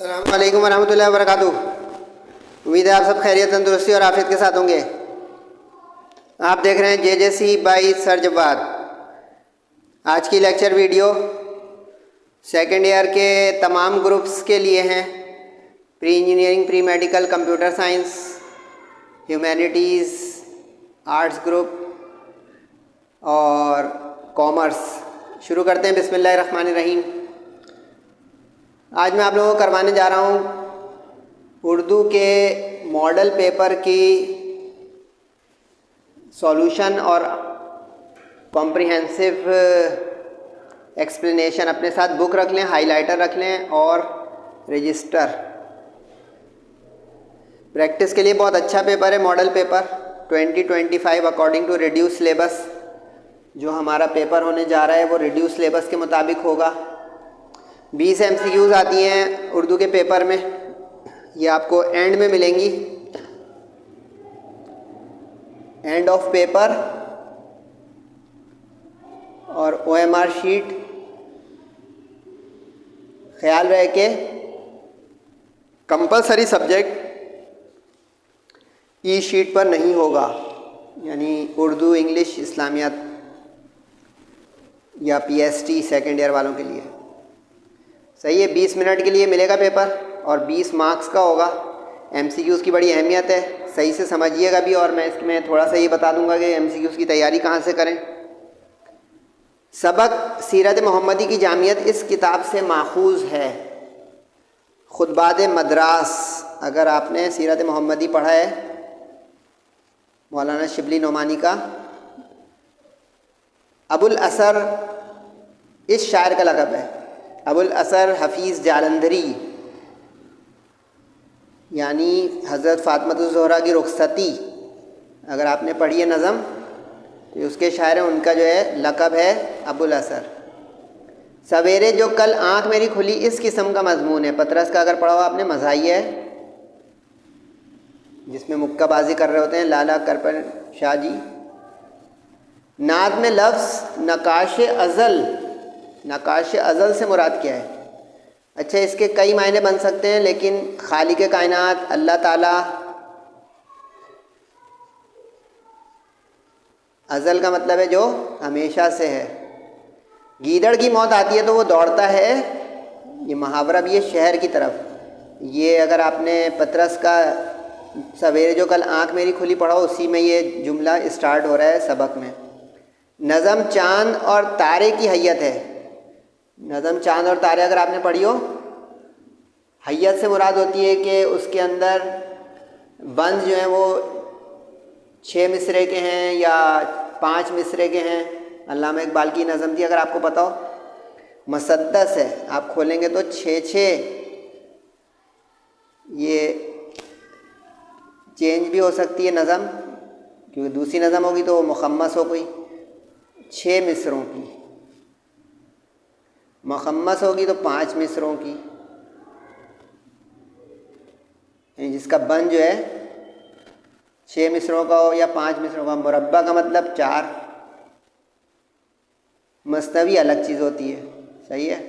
السلام علیکم ورحمۃ اللہ وبرکاتہ۔ امید ہے آپ سب خیریت، تندرستی اور عافیت کے ساتھ ہوں گے۔ آپ دیکھ رہے ہیں JJC بائی سر جواد۔ آج کی لیکچر ویڈیو سیکنڈ ایئر کے تمام گروپس کے لیے ہیں، pre engineering, pre medical, computer science, humanities, arts group اور کامرس۔ شروع کرتے ہیں، بسم اللہ الرحمن الرحیم۔ آج میں آپ لوگوں کو کروانے جا رہا ہوں اردو کے ماڈل پیپر کی سولوشن اور کمپریہنسو ایکسپلینیشن۔ اپنے ساتھ بک رکھ لیں، ہائی لائٹر رکھ لیں اور رجسٹر۔ پریکٹس کے لیے بہت اچھا پیپر ہے model paper 2025 according to reduce syllabus. جو ہمارا پیپر ہونے جا رہا ہے وہ ریڈیوس سلیبس کے مطابق ہوگا۔ 20 MCQs آتی ہیں اردو کے پیپر میں، یہ آپ کو اینڈ میں ملیں گی، اینڈ آف پیپر۔ اور OMR شیٹ خیال رہے کہ کمپلسری سبجیکٹ ای شیٹ پر نہیں ہوگا، یعنی اردو، انگلش، اسلامیات یا PST سیکنڈ ایئر والوں کے لیے صحیح ہے۔ 20 منٹ کے لیے ملے گا پیپر اور 20 مارکس کا ہوگا۔ MCQs کی بڑی اہمیت ہے، صحیح سے سمجھیے گا بھی، اور میں اس میں تھوڑا سا یہ بتا دوں گا کہ MCQs کی تیاری کہاں سے کریں۔ سبق سیرت محمدی کی جامعیت اس کتاب سے ماخوذ ہے، خطبات مدراس۔ اگر آپ نے سیرت محمدی پڑھا ہے مولانا شبلی نعمانی کا، ابو الاثر اس شاعر کا لقب ہے، ابو الاثر حفیظ جالندھری، یعنی حضرت فاطمۃ الزہرا کی رخصتی اگر آپ نے پڑھی ہے نظم تو اس کے شاعر ہیں، ان کا جو ہے لقب ہے ابو الاثر۔ سویرے جو کل آنکھ میری کھلی اس قسم کا مضمون ہے۔ پطرس کا اگر پڑھا ہو آپ نے، مزاحیہ ہے جس میں مکہ بازی کر رہے ہوتے ہیں لالا کرپن شاہ جی۔ نعت میں لفظ نقاش ازل، نقاش ازل سے مراد کیا ہے؟ اچھا، اس کے کئی معنی بن سکتے ہیں، لیکن خالق کائنات اللہ تعالیٰ، ازل کا مطلب ہے جو ہمیشہ سے ہے۔ گیدڑ کی موت آتی ہے تو وہ دوڑتا ہے، یہ محاورہ بھی ہے شہر کی طرف۔ یہ اگر آپ نے پطرس کا سویرے جو کل آنکھ میری کھلی پڑھا ہو، اسی میں یہ جملہ اسٹارٹ ہو رہا ہے سبق میں۔ نظم چاند اور تارے کی حیت ہے۔ نظم چاند اور تارے اگر آپ نے پڑھی ہو، حیت سے مراد ہوتی ہے کہ اس کے اندر بند جو ہیں وہ 6 مصرے کے ہیں یا 5 مصرے کے ہیں۔ علامہ اقبال کی نظم تھی، اگر آپ کو پتا ہو، مسدس ہے، آپ کھولیں گے تو 6 یہ چینج بھی ہو سکتی ہے نظم، کیونکہ دوسری نظم ہوگی تو وہ مخمس ہو گئی، 6 مصروں کی، مخمس ہوگی تو 5 مصروں کی، جس کا بند جو ہے 6 مصروں کا ہو یا 5 مصروں کا۔ مربع کا مطلب 4، مثنوی الگ چیز ہوتی ہے، صحیح ہے۔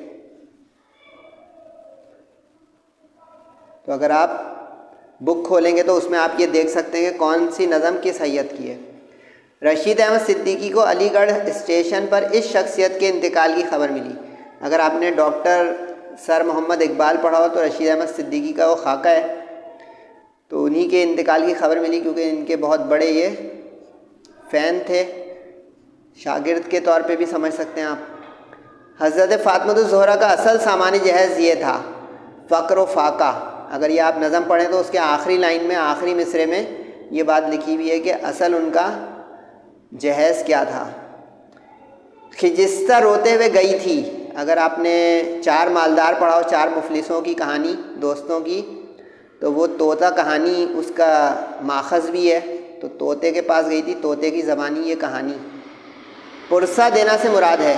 تو اگر آپ بک کھولیں گے تو اس میں آپ یہ دیکھ سکتے ہیں کہ کون سی نظم کس حیت کی ہے۔ رشید احمد صدیقی کو علی گڑھ اسٹیشن پر اس شخصیت کے انتقال کی خبر ملی۔ اگر آپ نے ڈاکٹر سر محمد اقبال پڑھا ہو تو رشید احمد صدیقی کا وہ خاکہ ہے، تو انہی کے انتقال کی خبر ملی، کیونکہ ان کے بہت بڑے یہ فین تھے، شاگرد کے طور پہ بھی سمجھ سکتے ہیں آپ۔ حضرت فاطمۃ الزہرا کا اصل سامان جہیز یہ تھا، فقر و فاقہ۔ اگر یہ آپ نظم پڑھیں تو اس کے آخری لائن میں، آخری مصرے میں یہ بات لکھی ہوئی ہے کہ اصل ان کا جہیز کیا تھا۔ خجستہ روتے ہوئے گئی تھی۔ اگر آپ نے 4 مالدار پڑھا ہو، 4 مفلسوں کی کہانی، دوستوں کی، تو وہ طوطا کہانی اس کا ماخذ بھی ہے، تو طوطے کے پاس گئی تھی، طوطے کی زبانی یہ کہانی۔ پرسہ دینا سے مراد ہے،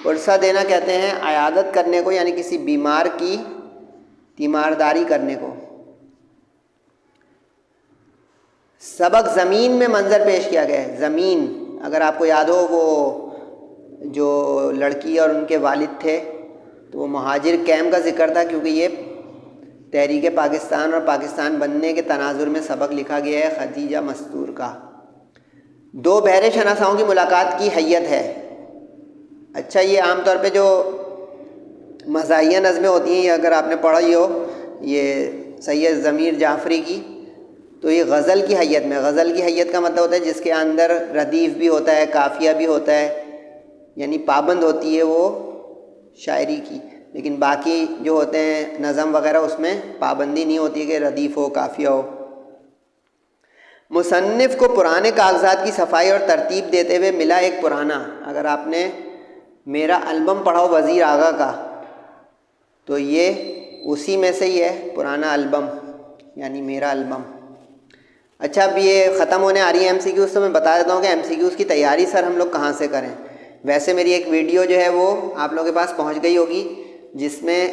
پرسہ دینا کہتے ہیں عیادت کرنے کو، یعنی کسی بیمار کی تیمارداری کرنے کو۔ سبق زمین میں منظر پیش کیا گیا ہے۔ زمین، اگر آپ کو یاد ہو، وہ جو لڑکی اور ان کے والد تھے تو وہ مہاجر کیمپ کا ذکر تھا، کیونکہ یہ تحریک پاکستان اور پاکستان بننے کے تناظر میں سبق لکھا گیا ہے خدیجہ مستور کا۔ دو بحر شناساؤں کی ملاقات کی حیت ہے۔ اچھا، یہ عام طور پہ جو مزاحیہ نظمیں ہوتی ہیں، اگر آپ نے پڑھی ہو یہ سید ضمیر جعفری کی، تو یہ غزل کی حیت میں، غزل کی حیت کا مطلب ہوتا ہے جس کے اندر ردیف بھی ہوتا ہے، قافیہ بھی ہوتا ہے، یعنی پابند ہوتی ہے وہ شاعری کی، لیکن باقی جو ہوتے ہیں نظم وغیرہ اس میں پابندی نہیں ہوتی کہ ردیف ہو، قافیہ ہو۔ مصنف کو پرانے کاغذات کی صفائی اور ترتیب دیتے ہوئے ملا ایک پرانا، اگر آپ نے میرا البم پڑھا ہو وزیر آغا کا تو یہ اسی میں سے ہی ہے، پرانا البم یعنی میرا البم۔ اچھا، اب یہ ختم ہونے آ رہی ہے ایم سی کیوز، تو میں بتا دیتا ہوں کہ ایم سی کیوز کی تیاری سر ہم لوگ کہاں سے کریں۔ ویسے میری ایک ویڈیو جو ہے وہ آپ لوگوں کے پاس پہنچ گئی ہوگی جس میں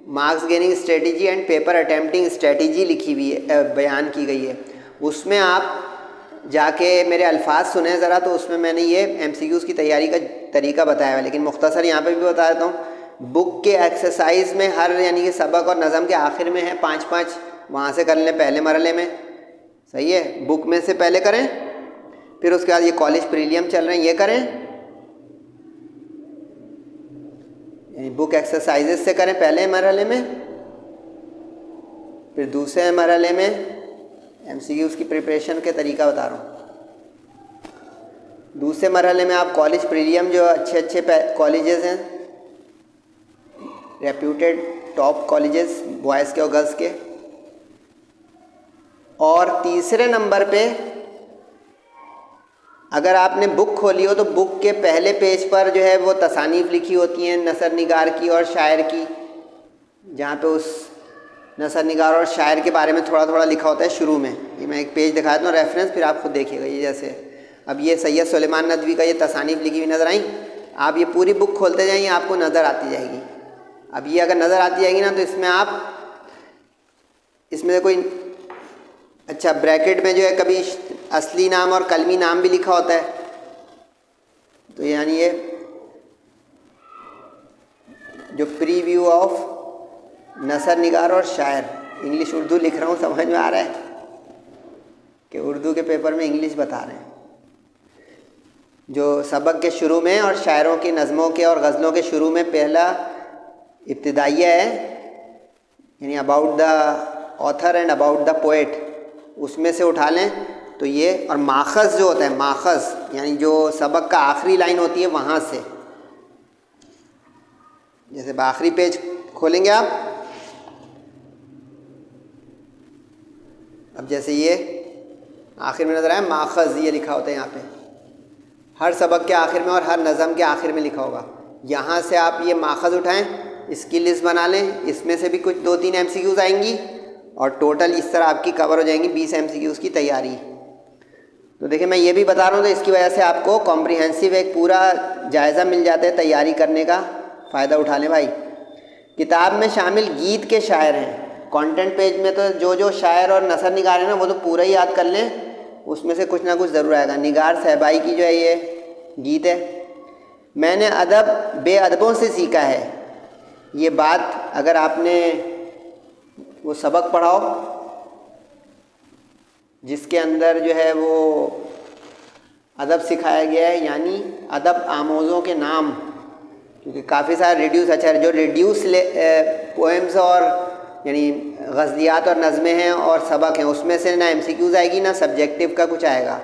marks gaining strategy and paper attempting strategy لکھی ہوئی ہے، بیان کی گئی ہے۔ اس میں آپ جا کے میرے الفاظ سنیں ذرا، تو اس میں نے یہ ایم سی کیوز کی تیاری کا طریقہ بتایا ہے، لیکن مختصر یہاں پہ بھی بتا دیتا ہوں۔ بک کے ایکسرسائز میں ہر یعنی کہ سبق اور نظم کے آخر میں ہے 5-5، وہاں سے کر لیں پہلے مرحلے میں، صحیح ہے، بک میں سے پہلے کریں، پھر اس کے بعد یہ کالج پریلیم چل رہے ہیں یہ کریں، یعنی بک ایکسرسائزز سے کریں پہلے مرحلے میں، پھر دوسرے مرحلے میں ایم سی کیوز کی پریپریشن کے طریقہ بتا رہا ہوں۔ دوسرے مرحلے میں آپ کالج پریلیم جو اچھے کالجز ہیں، ریپیوٹیڈ ٹاپ کالجز بوائز کے اور گرلز کے، اور تیسرے نمبر پہ اگر آپ نے بک کھولی ہو تو بک کے پہلے پیج پر جو ہے وہ تصانیف لکھی ہوتی ہیں نثر نگار کی اور شاعر کی، جہاں پہ اس نثر نگار اور شاعر کے بارے میں تھوڑا تھوڑا لکھا ہوتا ہے شروع میں۔ یہ میں ایک پیج دکھا دیتا ہوں ریفرنس، پھر آپ خود دیکھیے گا۔ یہ جیسے اب یہ سید سلیمان ندوی کا یہ تصانیف لکھی ہوئی نظر آئیں، آپ یہ پوری بک کھولتے جائیں گے آپ کو نظر آتی جائے گی۔ اب یہ اگر نظر آتی جائے گی نا تو اس میں آپ اس میں سے کوئی اچھا بریکٹ میں جو ہے کبھی اصلی نام اور قلمی نام بھی لکھا ہوتا ہے، تو یعنی یہ جو پری ویو آف نثر نگار اور شاعر، انگلش اردو لکھ رہا ہوں، سمجھ میں آ رہا ہے کہ اردو کے پیپر میں انگلش بتا رہے ہیں، جو سبق کے شروع میں اور شاعروں کی نظموں کے اور غزلوں کے شروع میں پہلا ابتدائیہ ہے، یعنی about the author and about the poet, اس میں سے اٹھا لیں تو یہ، اور ماخذ جو ہوتا ہے، ماخذ یعنی جو سبق کا آخری لائن ہوتی ہے وہاں سے، جیسے آخری پیج کھولیں گے آپ، اب جیسے یہ آخر میں نظر آئے ماخذ یہ لکھا ہوتا ہے یہاں پہ، ہر سبق کے آخر میں اور ہر نظم کے آخر میں لکھا ہوگا، یہاں سے آپ یہ ماخذ اٹھائیں، اس کی لسٹ بنا لیں، اس میں سے بھی کچھ 2-3 ایم سی کیوز آئیں گی، اور ٹوٹل اس طرح آپ کی کور ہو جائیں گی 20 ایم سی کیوز کی تیاری۔ تو دیکھیں میں یہ بھی بتا رہا ہوں تو اس کی وجہ سے آپ کو کمپریہنسو ایک پورا جائزہ مل جاتا ہے تیاری کرنے کا، فائدہ اٹھا لیں بھائی۔ کتاب میں شامل گیت کے شاعر ہیں، کانٹینٹ پیج میں تو جو شاعر اور نثر نگار ہیں نا وہ تو پورا ہی یاد کر لیں، اس میں سے کچھ نہ کچھ ضرور آئے گا۔ نگار صاحبائی کی جو ہے یہ گیت ہے، میں نے ادب بے ادبوں سے سیکھا ہے، یہ بات اگر آپ نے وہ سبق پڑھاؤ جس کے اندر جو ہے وہ ادب سکھایا گیا ہے، یعنی ادب آموزوں کے نام، کیونکہ کافی سارے ریڈیوس، اچھا جو ریڈیوس پوئمز اور یعنی غزلیات اور نظمیں ہیں اور سبق ہیں، اس میں سے نہ ایم سی کیوز آئے گی نہ سبجیکٹیو کا کچھ آئے گا۔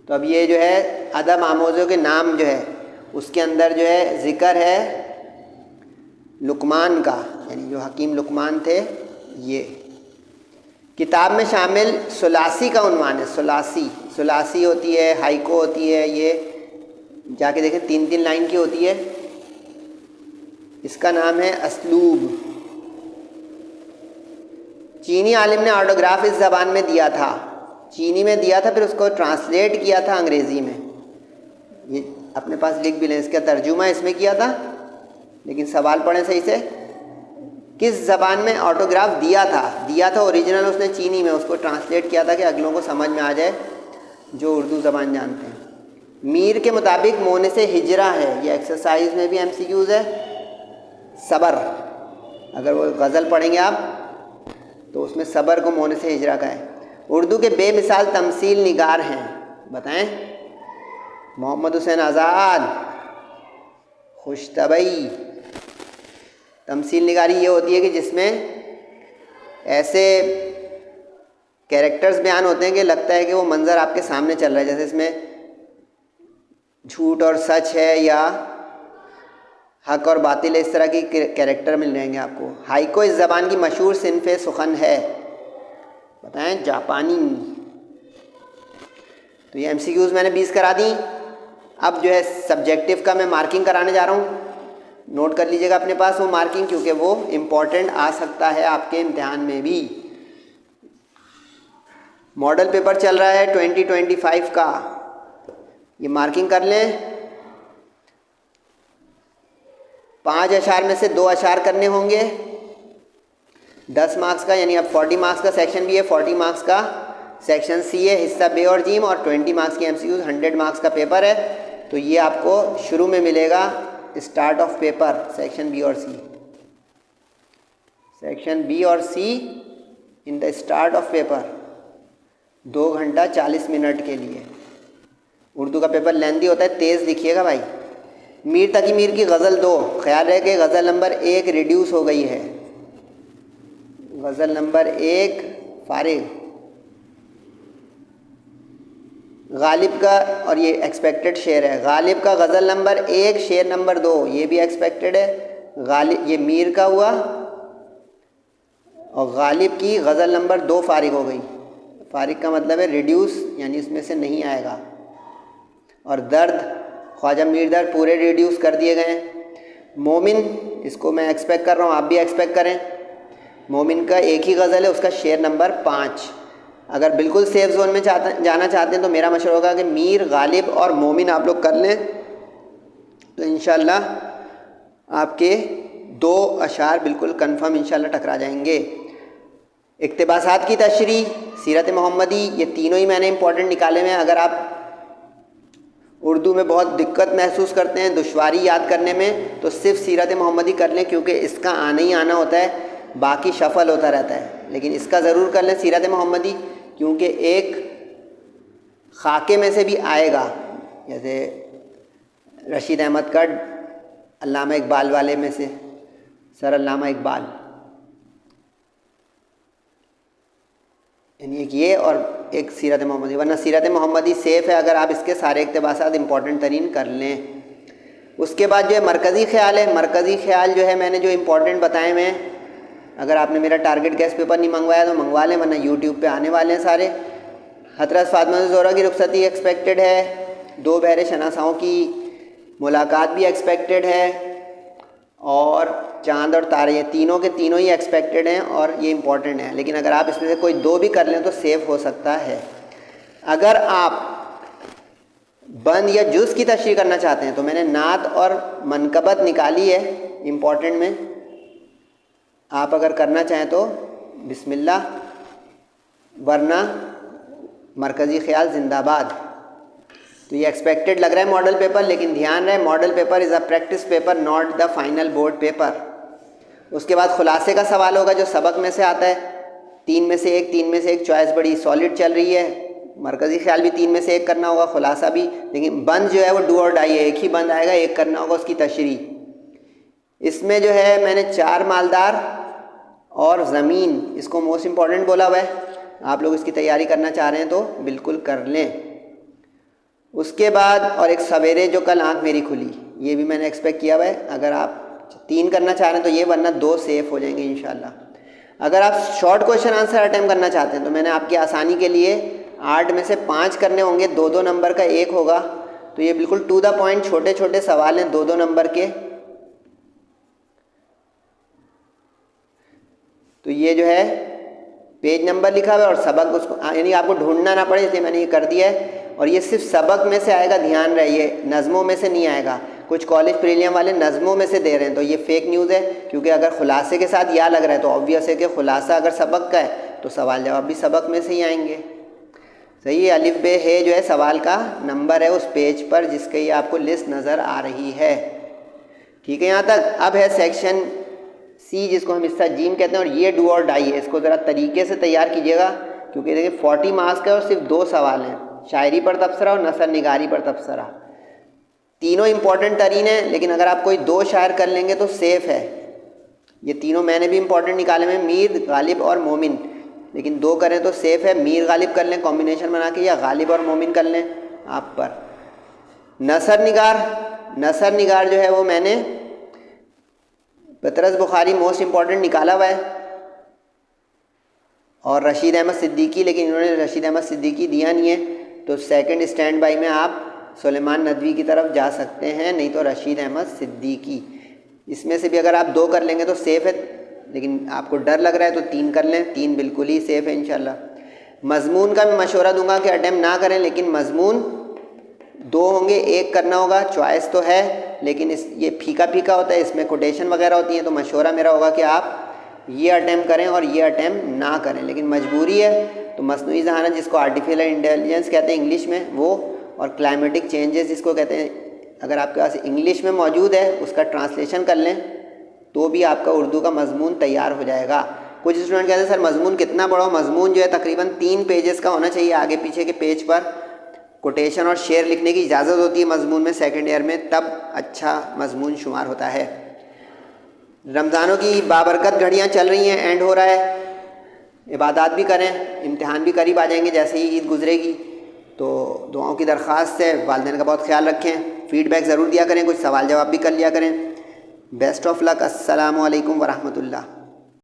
تو اب یہ جو ہے ادب آموزوں کے نام جو ہے اس کے اندر جو ہے ذکر ہے لقمان کا، یعنی جو حکیم لقمان تھے۔ یہ کتاب میں شامل ثلاثی کا عنوان ہے، ثلاثی ہوتی ہے، ہائیکو ہوتی ہے، یہ جا کے دیکھیں 3 لائن کی ہوتی ہے، اس کا نام ہے اسلوب۔ چینی عالم نے آٹوگراف اس زبان میں دیا تھا، چینی میں دیا تھا، پھر اس کو ٹرانسلیٹ کیا تھا انگریزی میں، یہ اپنے پاس لکھ بھی لیں، اس کا ترجمہ اس میں کیا تھا، لیکن سوال پڑھیں صحیح سے، کس زبان میں آٹوگراف دیا تھا اوریجنل اس نے چینی میں، اس کو ٹرانسلیٹ کیا تھا کہ اگلوں کو سمجھ میں آ جائے جو اردو زبان جانتے ہیں۔ میر کے مطابق مونس ہجرہ ہے، یہ ایکسرسائز میں بھی ایم سی کیوز ہے۔ صبر، اگر وہ غزل پڑھیں گے آپ تو اس میں صبر کو مونس ہجرا کا ہے. اردو کے بے مثال تمثیل نگار ہیں، بتائیں. محمد حسین آزاد، خوش طبعی. تمثیل نگاری یہ ہوتی ہے کہ جس میں ایسے کیریکٹرز بیان ہوتے ہیں کہ لگتا ہے کہ وہ منظر آپ کے سامنے چل رہا ہے، جیسے اس میں جھوٹ اور سچ ہے یا حق اور باطل ہے، اس طرح کی کیریکٹر مل جائیں گے آپ کو. ہائیکو اس زبان کی مشہور صنف سخن ہے، بتائیں. جاپانی. تو یہ MCQs میں نے 20 کرا دیں. اب جو ہے سبجیکٹیو کا میں مارکنگ کرانے جا رہا ہوں. نوٹ کر لیجیے گا اپنے پاس وہ مارکنگ، کیونکہ وہ امپورٹنٹ آ سکتا ہے آپ کے امتحان میں بھی. ماڈل پیپر چل رہا ہے 2025 کا، یہ مارکنگ کر لیں. 5 اشعار میں سے 2 اشعار کرنے ہوں گے 10 مارکس کا، یعنی اب 40 مارکس کا سیکشن بھی ہے، 40 مارکس کا سیکشن سی ہے، حصہ بے اور جیم، اور 20 مارکس کی MCQs. 100 مارکس کا پیپر ہے. تو یہ آپ کو شروع میں ملے گا start of paper, section B اور سی. سیکشن بی اور C in the start of paper 2 گھنٹہ 40 منٹ کے لیے. اردو کا پیپر لیندی ہوتا ہے، تیز لکھیے گا بھائی. میر تقی میر کی غزل 2، خیال ہے کہ غزل نمبر 1 ریڈیوس ہو گئی ہے. غزل نمبر 1 فارغ. غالب کا، اور یہ ایکسپیکٹڈ شعر ہے، غالب کا غزل نمبر 1 شعر نمبر 2، یہ بھی ایکسپیکٹڈ ہے. غالب، یہ میر کا ہوا، اور غالب کی غزل نمبر 2 فارغ ہو گئی. فارغ کا مطلب ہے ریڈیوس، یعنی اس میں سے نہیں آئے گا. اور درد، خواجہ میر درد پورے ریڈیوس کر دیے گئے ہیں. مومن، اس کو میں ایکسپیکٹ کر رہا ہوں، آپ بھی ایکسپیکٹ کریں. مومن کا ایک ہی غزل ہے، اس کا شعر نمبر 5. اگر بالکل سیف زون میں جانا چاہتے ہیں تو میرا مشورہ ہوگا کہ میر، غالب اور مومن آپ لوگ کر لیں، تو انشاءاللہ آپ کے 2 اشعار بالکل کنفرم انشاءاللہ ٹکرا جائیں گے. اقتباسات کی تشریح، سیرت محمدی، یہ تینوں ہی میں نے امپورٹنٹ نکالے ہوئے ہیں. اگر آپ اردو میں بہت دقت محسوس کرتے ہیں، دشواری یاد کرنے میں، تو صرف سیرت محمدی کر لیں، کیونکہ اس کا آنا ہی آنا ہوتا ہے، باقی شفل ہوتا رہتا ہے. لیکن اس کا ضرور کر لیں سیرت محمدی، کیونکہ ایک خاکے میں سے بھی آئے گا. جیسے رشید احمد کڈ علامہ اقبال والے میں سے، سر علامہ اقبال، یعنی ایک یہ اور ایک سیرت محمدی. ورنہ سیرت محمدی سیف ہے اگر آپ اس کے سارے اقتباسات امپورٹنٹ ترین کر لیں. اس کے بعد جو ہے مرکزی خیال ہے. مرکزی خیال جو ہے میں نے جو امپورٹنٹ بتائے ہوئے ہیں، اگر آپ نے میرا ٹارگٹ گیس پیپر نہیں منگوایا تو منگوا لیں، ورنہ یوٹیوب پہ آنے والے ہیں سارے. حضرت فاطمہ زہرا کی رخصتی ایکسپیکٹڈ ہے. 2 بحر شناساؤں کی ملاقات بھی ایکسپیکٹڈ ہے، اور چاند اور تارے، یہ تینوں کے تینوں ہی ایکسپیکٹڈ ہیں اور یہ امپورٹنٹ ہیں. لیکن اگر آپ اس میں سے کوئی 2 بھی کر لیں تو سیف ہو سکتا ہے. اگر آپ بند یا جز کی تشریح کرنا چاہتے ہیں تو میں نے نعت اور منقبت نکالی ہے امپورٹنٹ میں. آپ اگر کرنا چاہیں تو بسم اللہ، ورنہ مرکزی خیال زندہ باد. تو یہ ایکسپیکٹڈ لگ رہا ہے ماڈل پیپر، لیکن دھیان رہے model paper is a practice paper, not the final board paper. اس کے بعد خلاصے کا سوال ہوگا جو سبق میں سے آتا ہے. 3 میں سے ایک چوائس بڑی سالڈ چل رہی ہے. مرکزی خیال بھی 3 میں سے 1 کرنا ہوگا، خلاصہ بھی. لیکن بند جو ہے وہ ڈو اور ڈائی ہے، ایک ہی بند آئے گا، 1 کرنا ہوگا اس کی تشریح. اس میں جو ہے میں نے 4 مالدار اور زمین، اس کو موسٹ امپورٹنٹ بولا ہوا ہے. آپ لوگ اس کی تیاری کرنا چاہ رہے ہیں تو بالکل کر لیں. اس کے بعد اور ایک سویرے جو کل آنکھ میری کھلی، یہ بھی میں نے ایکسپیکٹ کیا ہوا ہے. اگر آپ 3 کرنا چاہ رہے ہیں تو یہ، ورنہ 2 سیف ہو جائیں گے انشاءاللہ. اگر آپ شارٹ کوشچن آنسر اٹیمپٹ کرنا چاہتے ہیں تو میں نے آپ کی آسانی کے لیے 8 میں سے 5 کرنے ہوں گے، 2 نمبر کا 1 ہوگا. تو یہ بالکل ٹو دا پوائنٹ چھوٹے چھوٹے سوال ہیں 2 نمبر کے. تو یہ جو ہے پیج نمبر لکھا ہوا ہے اور سبق، اس کو یعنی آپ کو ڈھونڈنا نہ پڑے، اس لیے میں نے یہ کر دیا ہے. اور یہ صرف سبق میں سے آئے گا، دھیان رہے، یہ نظموں میں سے نہیں آئے گا. کچھ کالج پریلیم والے نظموں میں سے دے رہے ہیں تو یہ فیک نیوز ہے، کیونکہ اگر خلاصے کے ساتھ یا لگ رہا ہے تو آبویس ہے کہ خلاصہ اگر سبق کا ہے تو سوال جواب بھی سبق میں سے ہی آئیں گے. صحیح ہے. الف بے ہے جو ہے سوال کا نمبر ہے اس پیج پر جس کے یہ آپ کو لسٹ نظر آ رہی ہے. ٹھیک ہے یہاں تک. اب ہے سیکشن سی جس کو ہم حصہ جیم کہتے ہیں، اور یہ ڈو اور ڈائی ہے. اس کو ذرا طریقے سے تیار کیجیے گا کیونکہ دیکھیں 40 مارکس کا اور صرف 2 سوال ہیں، شاعری پر تبصرہ اور نثر نگاری پر تبصرہ. تینوں امپورٹنٹ ترین ہیں، لیکن اگر آپ کوئی 2 شاعر کر لیں گے تو سیف ہے. یہ تینوں میں نے بھی امپورٹنٹ نکالے ہوئے ہیں، میر، غالب اور مومن، لیکن 2 کریں تو سیف ہے. میر غالب کر لیں کمبینیشن بنا کے، یا غالب اور مومن کر لیں آپ پر. نثر نگار جو ہے وہ میں نے پطرس بخاری موسٹ امپورٹنٹ نکالا ہوا ہے، اور رشید احمد صدیقی، لیکن انہوں نے رشید احمد صدیقی دیا نہیں ہے، تو سیکنڈ اسٹینڈ بائی میں آپ سلیمان ندوی کی طرف جا سکتے ہیں، نہیں تو رشید احمد صدیقی. اس میں سے بھی اگر آپ 2 کر لیں گے تو سیف ہے، لیکن آپ کو ڈر لگ رہا ہے تو 3 کر لیں، 3 بالکل ہی سیف ہے انشاءاللہ. مضمون کا میں مشورہ دوں گا کہ اٹیمپٹ نہ کریں، لیکن مضمون 2 ہوں گے، 1 کرنا ہوگا. چوائس تو ہے لیکن یہ پھیکا ہوتا ہے، اس میں کوٹیشن وغیرہ ہوتی ہیں، تو مشورہ میرا ہوگا کہ آپ یہ اٹیمپٹ کریں اور یہ اٹیمپٹ نہ کریں، لیکن مجبوری ہے. تو مصنوعی ذہانت جس کو آرٹیفیشل انٹیلیجنس کہتے ہیں انگلش میں، وہ، اور کلائمیٹک چینجز جس کو کہتے ہیں، اگر آپ کے پاس انگلش میں موجود ہے اس کا ٹرانسلیشن کر لیں تو بھی آپ کا اردو کا مضمون تیار ہو جائے گا. کچھ اسٹوڈنٹ کہتے ہیں سر مضمون کتنا بڑا ہو؟ مضمون جو ہے تقریباً 3 پیجز کا ہونا چاہیے. آگے پیچھے کے پیج پر کوٹیشن اور شعر لکھنے کی اجازت ہوتی ہے مضمون میں سیکنڈ ایئر میں، تب اچھا مضمون شمار ہوتا ہے. رمضانوں کی بابرکت گھڑیاں چل رہی ہیں، اینڈ ہو رہا ہے، عبادات بھی کریں، امتحان بھی قریب آ جائیں گے جیسے ہی عید گزرے گی. تو دعاؤں کی درخواست ہے، والدین کا بہت خیال رکھیں، فیڈ بیک ضرور دیا کریں، کچھ سوال جواب بھی کر لیا کریں. بیسٹ آف لک. السلام علیکم ورحمۃ اللہ.